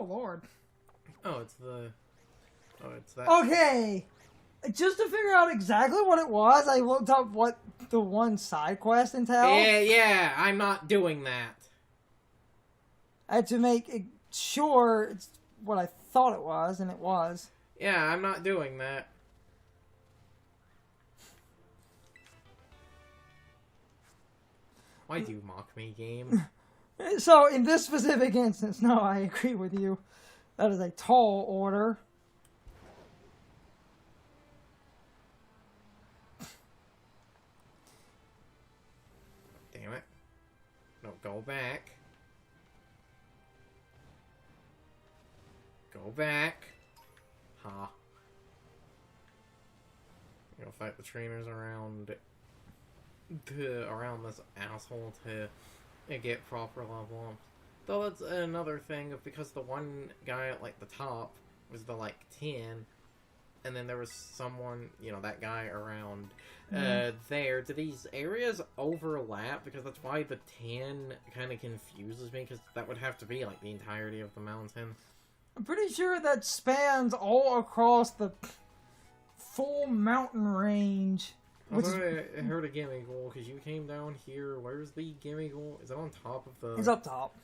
lord. Oh, it's the... Oh, it's that... Okay! Just to figure out exactly what it was, I looked up what the one side quest entailed. Yeah, I'm not doing that. I had to make sure it's what I thought it was, and it was. Yeah, I'm not doing that. Why do you mock me, game? So, in this specific instance, no, I agree with you. That is a tall order. Damn it. No, go back. Go back. Ha. You'll fight the trainers around this asshole to get proper level ups. Though that's another thing, because the one guy at like the top was the like 10, and then there was someone, you know, that guy around there. Do these areas overlap? Because that's why the 10 kind of confuses me, because that would have to be like the entirety of the mountain. I'm pretty sure that spans all across the full mountain range. I heard a Gimmighoul, because you came down here. Where's the Gimmighoul? Is it on top of the... It's up top.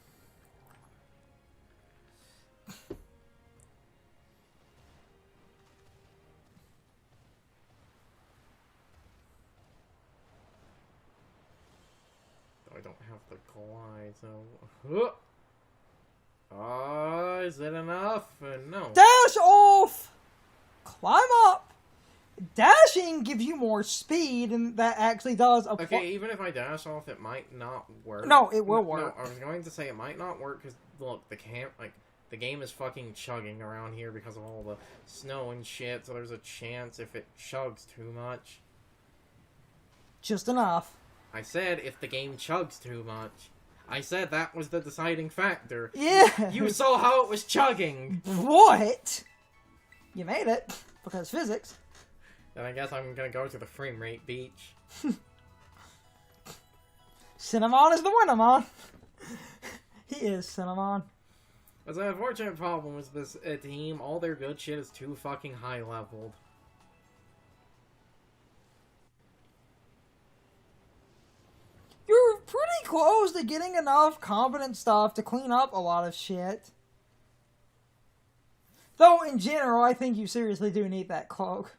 I don't have the glide, so... is it enough? No. Dash off! Climb up! Dashing gives you more speed, and that actually does apply. Okay, even if I dash off, it might not work. No, it will work. No, I was going to say it might not work, because, look, the game is fucking chugging around here because of all the snow and shit, so there's a chance if it chugs too much. Just enough. I said if the game chugs too much. I said that was the deciding factor. Yeah! You saw how it was chugging! What? You made it, because physics. Then I guess I'm gonna go to the frame rate beach. Cinnamon is the Winamon. He is Cinnamon. That's an unfortunate problem with this team. All their good shit is too fucking high leveled. You're pretty close to getting enough competent stuff to clean up a lot of shit. Though, in general, I think you seriously do need that cloak.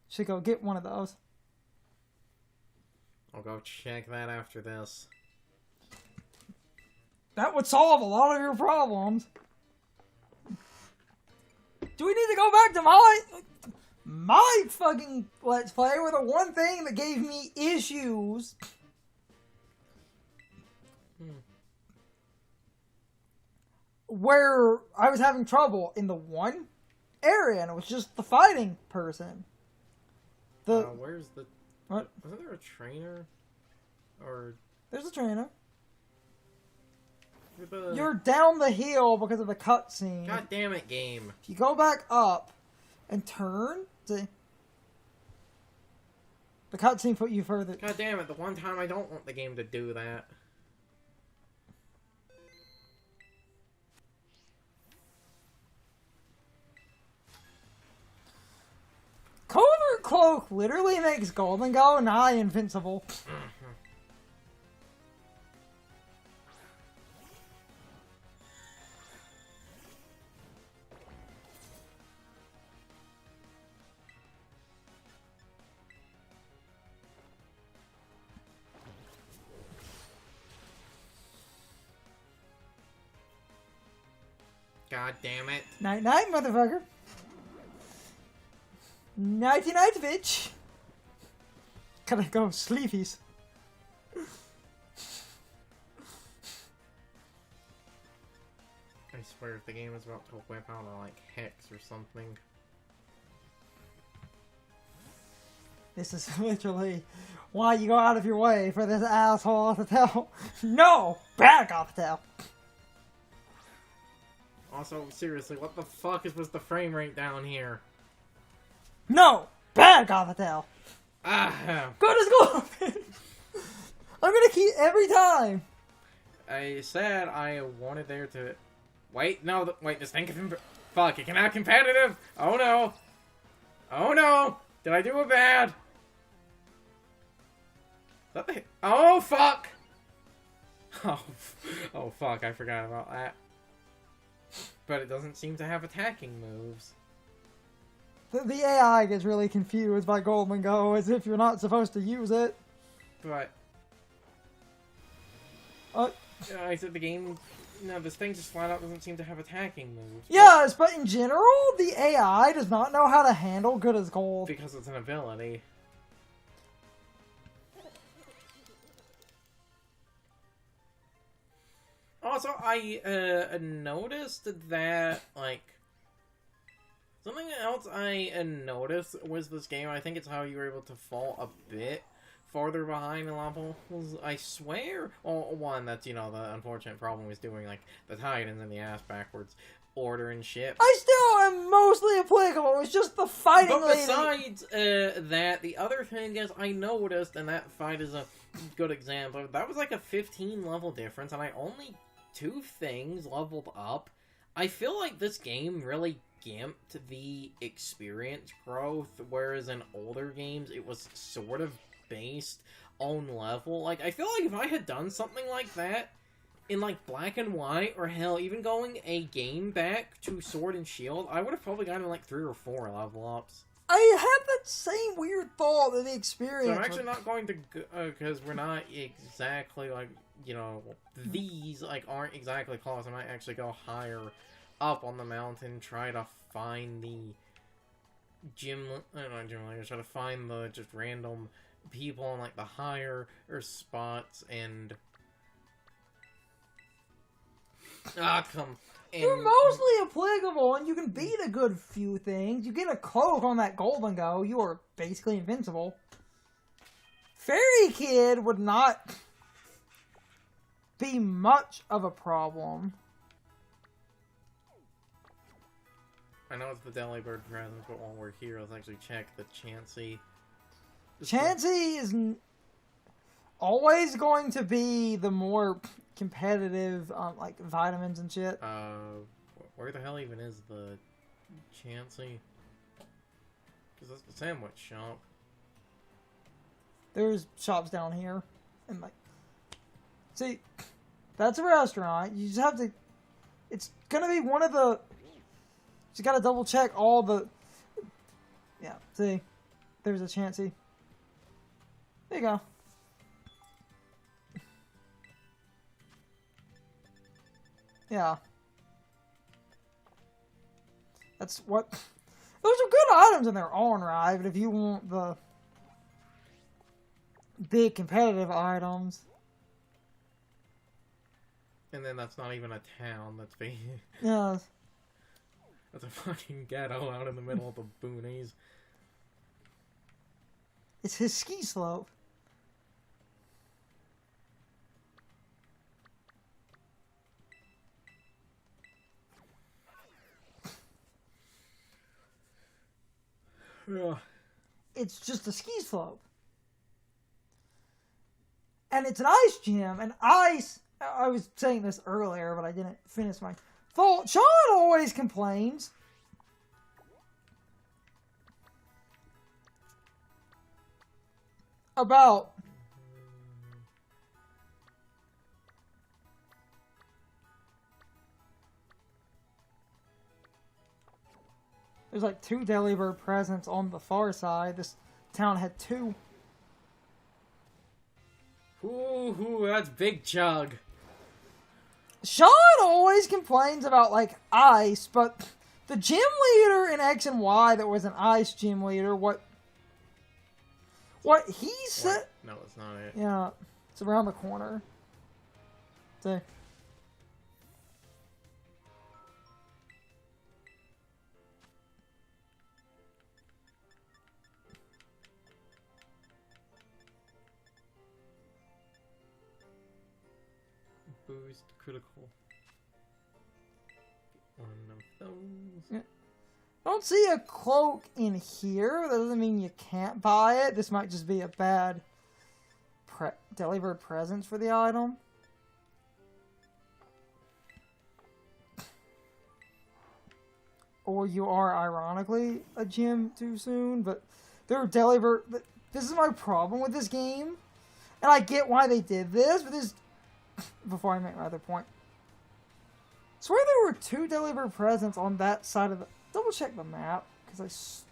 Should go get one of those. I'll go check that after this. That would solve a lot of your problems. Do we need to go back to my fucking Let's Play where the one thing that gave me issues where I was having trouble in the one area, and it was just the fighting person. Where's the... What? Wasn't there a trainer? Or... There's a trainer. The... You're down the hill because of the cutscene. God damn it, game. If you go back up and turn, see? The cutscene put you further... God damn it, the one time I don't want the game to do that. Covert Cloak literally makes Golden Go nigh invincible. God damn it. Night night, motherfucker. Nighty night, bitch. Gotta go sleepies. I swear if the game is about to whip out a, like, hex or something. This is literally why you go out of your way for this asshole to tell. No! Bad Gothitelle! Also, seriously, what the fuck was the frame rate down here? No! Bad Gothitelle! Ah! Go to school! I'm gonna keep every time! I said I wanted there to Wait, no, wait, this thing can... Fuck, it cannot competitive! Oh no! Oh no! Did I do it bad? Is that the... Oh, fuck! Oh, fuck, I forgot about that. But it doesn't seem to have attacking moves. The AI gets really confused by Golden Go as if you're not supposed to use it. But... I said the game... No, this thing just flat out doesn't seem to have attacking moves. Yes, but in general, the AI does not know how to handle good as gold. Because it's an ability. Also, I noticed that, like... Something else I noticed was this game, I think it's how you were able to fall a bit farther behind in levels, I swear. Well, one, that's, you know, the unfortunate problem is doing, like, the Titans in the ass backwards order and shit. I still am mostly applicable, it's just the fighting But lady. besides that, the other thing is I noticed, and that fight is a good example, that was like a 15 level difference, and I only 2 things leveled up. I feel like this game really gimped the experience growth, whereas in older games it was sort of based on level. Like, I feel like if I had done something like that in, like, Black and White, or hell, even going a game back to Sword and Shield, I would have probably gotten, like, 3 or 4 level ups. I had that same weird thought of the experience. So I'm actually not going to, because we're not exactly, like, you know, these, like, aren't exactly close. I might actually go higher up on the mountain, try to find the gym, I don't know, gym leaders, try to find the just random people on, like, the higher spots, and... You're mostly applicable, and you can beat a good few things. You get a cloak on that Golden Go, you are basically invincible. Fairy Kid would not be much of a problem. I know it's the Delibird presence, but while we're here, let's actually check the Chansey. Chansey is always going to be the more competitive, like, vitamins and shit. Where the hell even is the Chansey? Because that's the sandwich shop. There's shops down here. And, like, see, that's a restaurant. You just have to, it's gonna be one of the, you gotta double check all the, yeah, see, there's a Chansey. There you go. Yeah. That's what... Those are good items in their own right, but if you want the big competitive items... And then that's not even a town, that's being... Yeah. That's a fucking ghetto out in the middle of the boonies. It's his ski slope. Yeah. It's just a ski slope. And it's an ice gym, and ice... I was saying this earlier, but I didn't finish my thought. Sean always complains about there's like 2 Delibird presents on the far side. This town had 2. Ooh, that's Big Chug. Sean always complains about, like, ice, but the gym leader in X and Y that was an ice gym leader, what he said... No, it's not it. Yeah, it's around the corner. See? Boost critical. One of those. Yeah. I don't see a cloak in here. That doesn't mean you can't buy it. This might just be a bad Delibird presence for the item. or you are ironically a gym too soon. But there were deliver. This is my problem with this game, and I get why they did this. But this, before I make my other point, I swear there were 2 deliver presents on that side of the. Double check the map because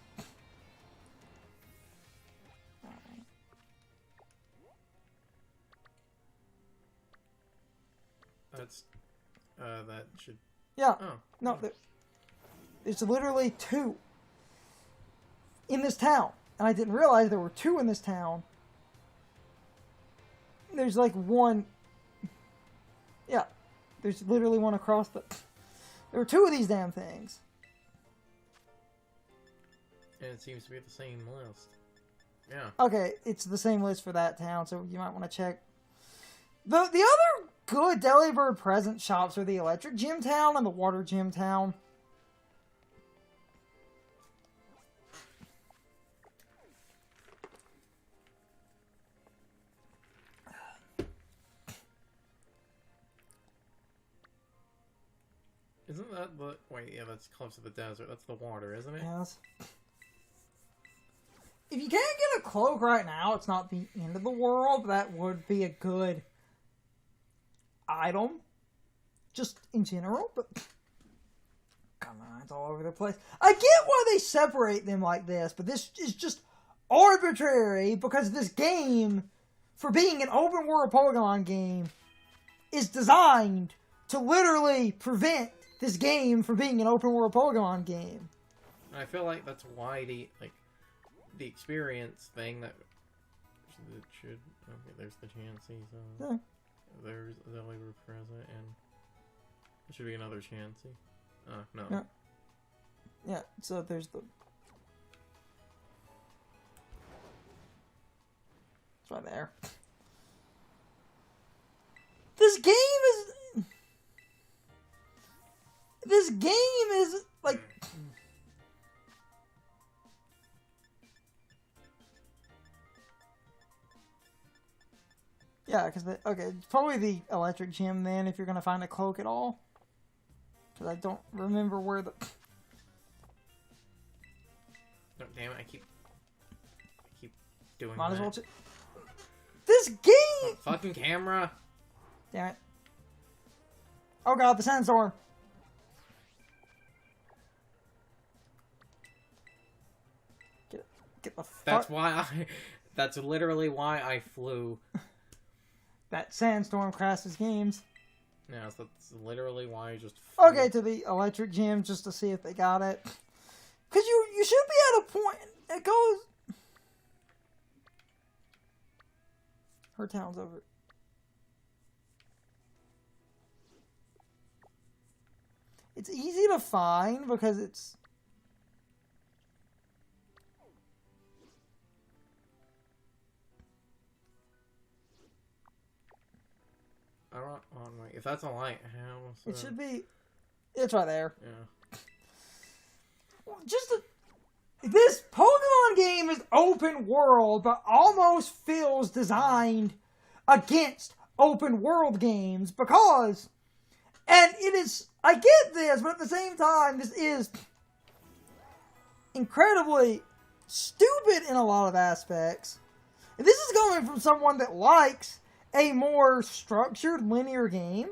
That's that should. Yeah. Oh No, it's literally 2 in this town, and I didn't realize there were 2 in this town. There's like 1. Yeah, there's literally 1 across the. There were 2 of these damn things. And it seems to be the same list. Yeah. Okay, it's the same list for that town, so you might want to check. The other good Delibird present shops are the Electric Gym Town and the Water Gym Town. Isn't that the... Wait, yeah, that's close to the desert. That's the water, isn't it? Yes. If you can't get a cloak right now, it's not the end of the world. That would be a good item. Just in general, but... Come on, it's all over the place. I get why they separate them like this, but this is just arbitrary because this game, for being an open world Pokemon game, is designed to literally prevent this game from being an open world Pokemon game. I feel like that's why the experience thing that it should. Okay, there's the Chansey. So Yeah. there's a Delibird present, and there should be another Chansey. No. Yeah. Yeah. So there's the. It's right there. This game is. This game is like. Yeah, because okay, it's probably the Electric Gym then if you're gonna find a cloak at all. Because I don't remember where the. No, damn it! I keep doing. Might that. as well. This game. Oh, fucking camera. Damn it! Oh god, the sandstorm. Get the fuck. That's why I. That's literally why I flew. That sandstorm crashes games. Yeah, so that's literally why I just. Okay, to the Electric Gym just to see if they got it. Cause you should be at a point. It goes. Her town's over. It's easy to find because it's. I don't. Oh, wait. If that's a lighthouse. It should be. It's right there. Yeah. This Pokemon game is open world, but almost feels designed against open world games because, and it is. I get this, but at the same time, this is incredibly stupid in a lot of aspects. And this is coming from someone that likes a more structured linear game.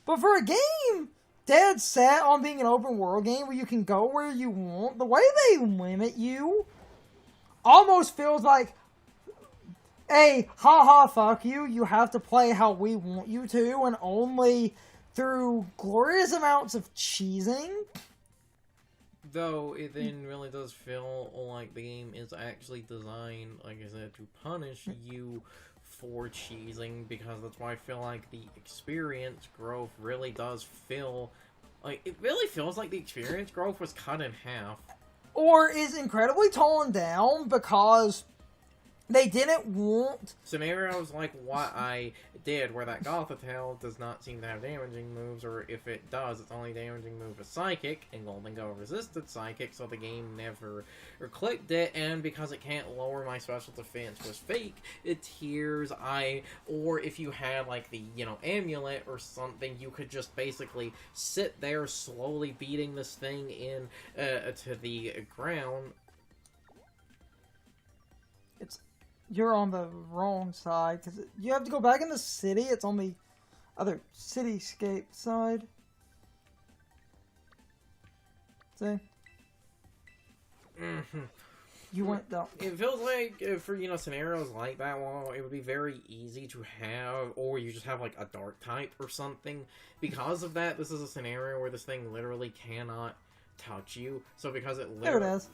But for a game dead set on being an open world game where you can go where you want, the way they limit you almost feels like a haha fuck you, you have to play how we want you to, and only through glorious amounts of cheesing. Though it then really does feel like the game is actually designed, like I said, to punish you for cheesing, because that's why I feel like the experience growth really does feel like it really feels like the experience growth was cut in half. Or is incredibly toned down because They didn't want scenarios like what I did, where that Gothitelle does not seem to have damaging moves, or if it does, its only damaging move is Psychic, and Golden Go resisted Psychic, so the game never clicked it, and because it can't lower my special defense with Fake, it tears or if you had, like, the, amulet or something, you could just basically sit there slowly beating this thing in, to the ground. You're on the wrong side, because you have to go back in the city. It's on the other cityscape side. See? Mm-hmm. You went down. It feels like, for, scenarios like that, well, it would be very easy to have, or you just have, like, a dark type or something. Because of that, this is a scenario where this thing literally cannot touch you. So because it literally... There it is.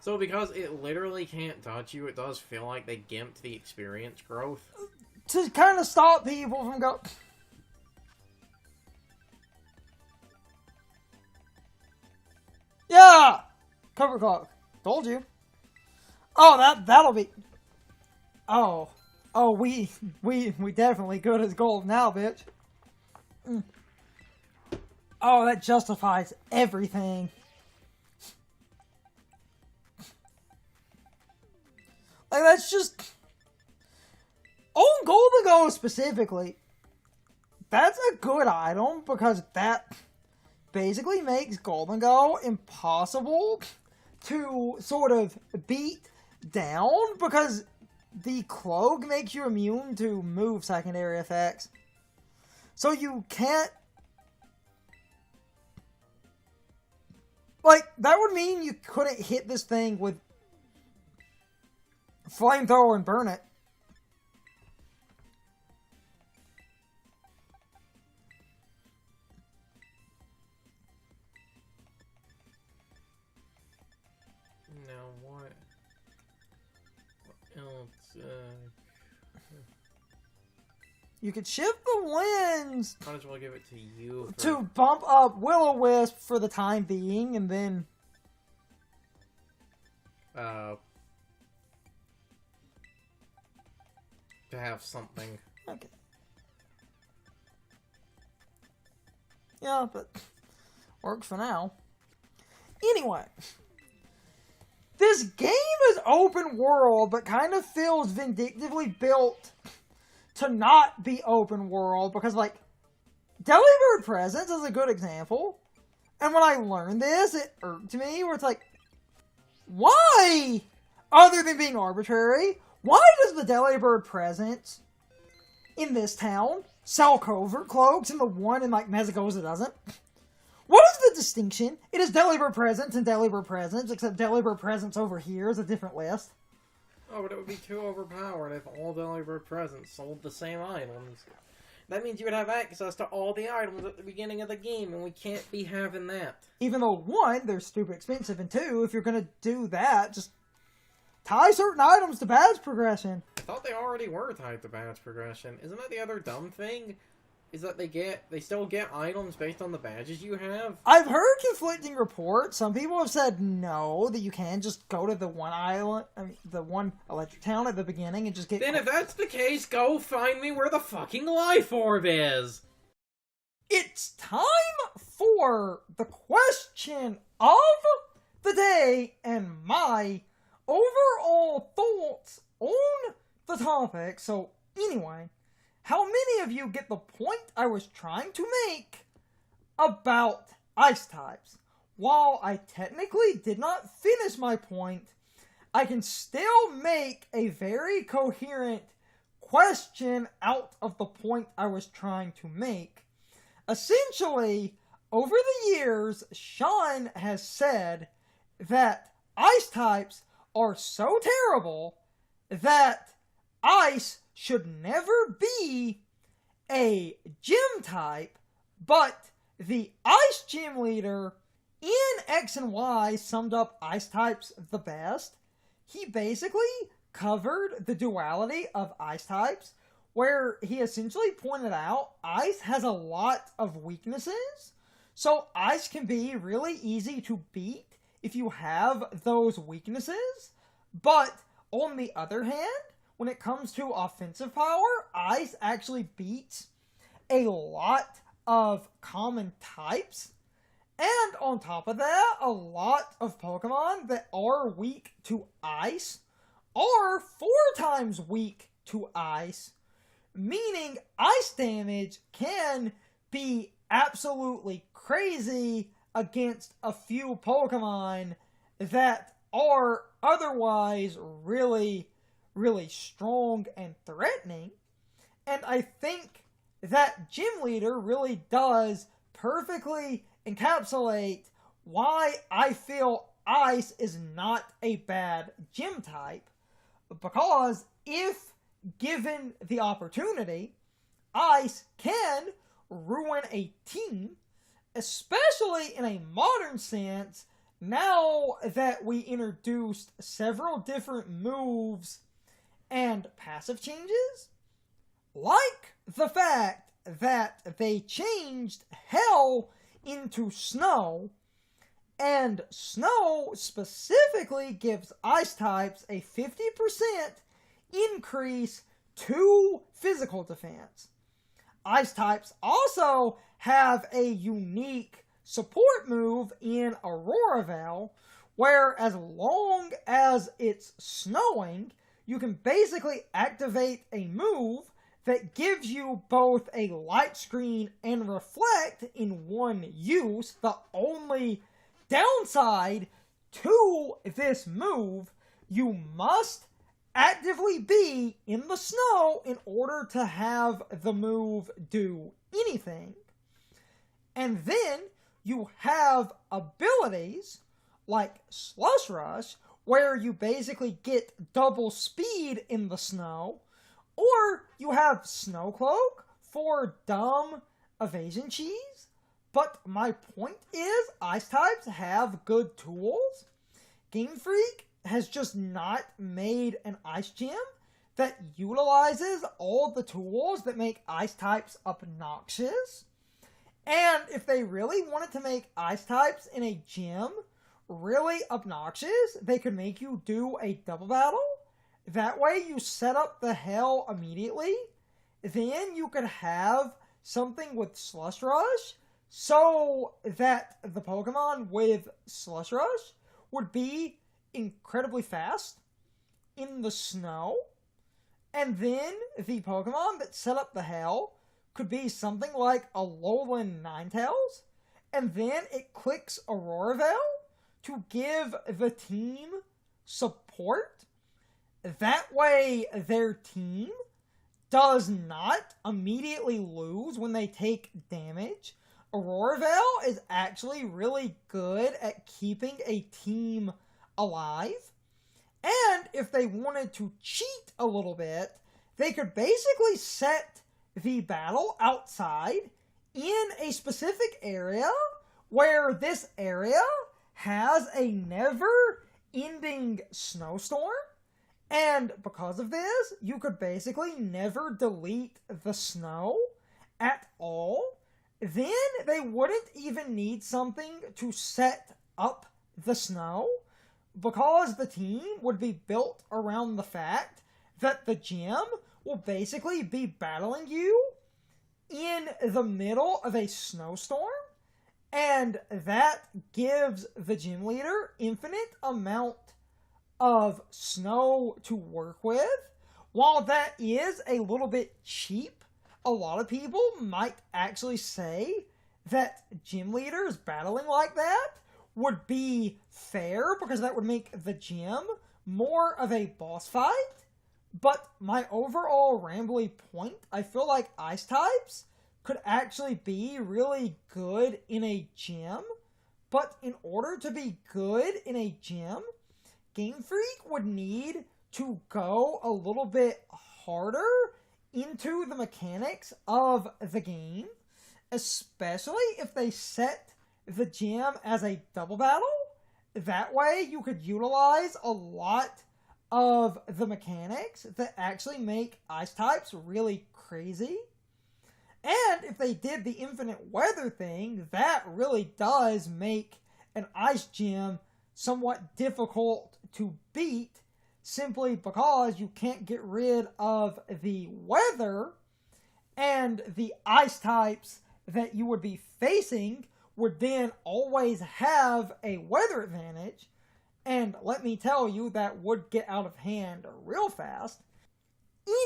So because it literally can't touch you, it does feel like they gimped the experience growth. To kind of stop people from going... Yeah! Cover clock. Told you. Oh, that'll be... Oh. Oh, we definitely good as gold now, bitch. Oh, that justifies everything. Like, that's just... On Golden Go specifically, that's a good item, because that basically makes Golden Go impossible to sort of beat down, because the cloak makes you immune to move secondary effects. So you can't... Like, that would mean you couldn't hit this thing with flamethrower and burn it. Now what else? You could shift the winds Might as well give it to you. to bump up Will-O-Wisp for the time being, and then... to have something. Okay. Yeah, but works for now. Anyway, this game is open world, but kind of feels vindictively built to not be open world, because, like, Delibird Presence is a good example. And when I learned this, it irked me, where it's like, why? Other than being arbitrary, why does the Delibird Presence in this town sell covert cloaks and the one in, like, Mezagoza doesn't? What is the distinction? It is Delibird Presence and Delibird Presence, except Delibird Presence over here is a different list. Oh, but it would be too overpowered if all Delibird Presents sold the same items. That means you would have access to all the items at the beginning of the game, and we can't be having that. Even though, one, they're stupid expensive, and two, if you're gonna do that, just tie certain items to badge progression. I thought they already were tied to badge progression. Isn't that the other dumb thing? Is that they still get items based on the badges you have? I've heard conflicting reports. Some people have said no, that you can just go to the one island, the one electric town at the beginning and just get... Then if that's the case, go find me where the fucking life orb is! It's time for the question of the day and my overall thoughts on the topic. So, anyway... How many of you get the point I was trying to make about ice types? While I technically did not finish my point, I can still make a very coherent question out of the point I was trying to make. Essentially, over the years, Sean has said that ice types are so terrible that ice should never be a gym type, but the ice gym leader in X and Y summed up ice types the best. He basically covered the duality of ice types, where he essentially pointed out ice has a lot of weaknesses, so ice can be really easy to beat if you have those weaknesses, but on the other hand, when it comes to offensive power, Ice actually beats a lot of common types. And on top of that, a lot of Pokemon that are weak to Ice are 4 times weak to Ice, meaning Ice damage can be absolutely crazy against a few Pokemon that are otherwise really, really strong and threatening. And I think that Gym Leader really does perfectly encapsulate why I feel Ice is not a bad gym type. Because if given the opportunity, Ice can ruin a team, especially in a modern sense, now that we introduced several different moves and passive changes. Like the fact that they changed Hell into Snow, and Snow specifically gives Ice types a 50% increase to physical defense. Ice types also have a unique support move in Aurora Veil, where as long as it's snowing, you can basically activate a move that gives you both a light screen and reflect in one use. The only downside to this move, you must actively be in the snow in order to have the move do anything. And then you have abilities like Slush Rush, where you basically get double speed in the snow, or you have Snow Cloak for dumb evasion cheese. But my point is, Ice types have good tools. Game Freak has just not made an Ice Gym that utilizes all the tools that make Ice types obnoxious. And if they really wanted to make Ice types in a gym really obnoxious, they could make you do a double battle. That way you set up the Hell immediately. Then you could have something with Slush Rush, so that the Pokemon with Slush Rush would be incredibly fast in the snow. And then the Pokemon that set up the Hell could be something like a Alolan Ninetales, and then it clicks Aurora Veil to give the team support. That way their team does not immediately lose when they take damage. Aurora Veil is actually really good at keeping a team alive. And if they wanted to cheat a little bit, they could basically set the battle outside in a specific area where this area has a never-ending snowstorm. And because of this, you could basically never delete the snow at all. Then they wouldn't even need something to set up the snow, because the team would be built around the fact that the gym will basically be battling you in the middle of a snowstorm, and that gives the gym leader infinite amount of snow to work with. While that is a little bit cheap, a lot of people might actually say that gym leaders battling like that would be fair, because that would make the gym more of a boss fight. But my overall rambly point, I feel like Ice types could actually be really good in a gym. But in order to be good in a gym, Game Freak would need to go a little bit harder into the mechanics of the game, especially if they set the gym as a double battle. That way you could utilize a lot of the mechanics that actually make Ice types really crazy. And if they did the infinite weather thing, that really does make an Ice Gym somewhat difficult to beat, simply because you can't get rid of the weather, and the ice types that you would be facing would then always have a weather advantage. And let me tell you, that would get out of hand real fast.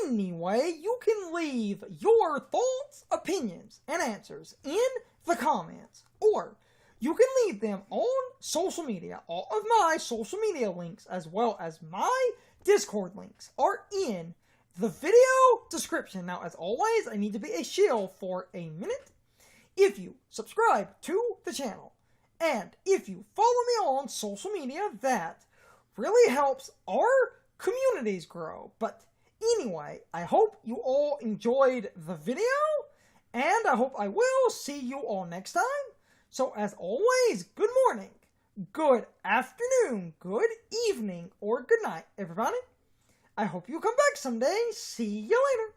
Anyway, you can leave your thoughts, opinions, and answers in the comments, or you can leave them on social media. All of my social media links, as well as my Discord links, are in the video description. Now, as always, I need to be a shill for a minute. If you subscribe to the channel, and if you follow me on social media, that really helps our communities grow. But anyway, I hope you all enjoyed the video, and I hope I will see you all next time. So as always, good morning, good afternoon, good evening, or good night, everybody. I hope you come back someday. See you later.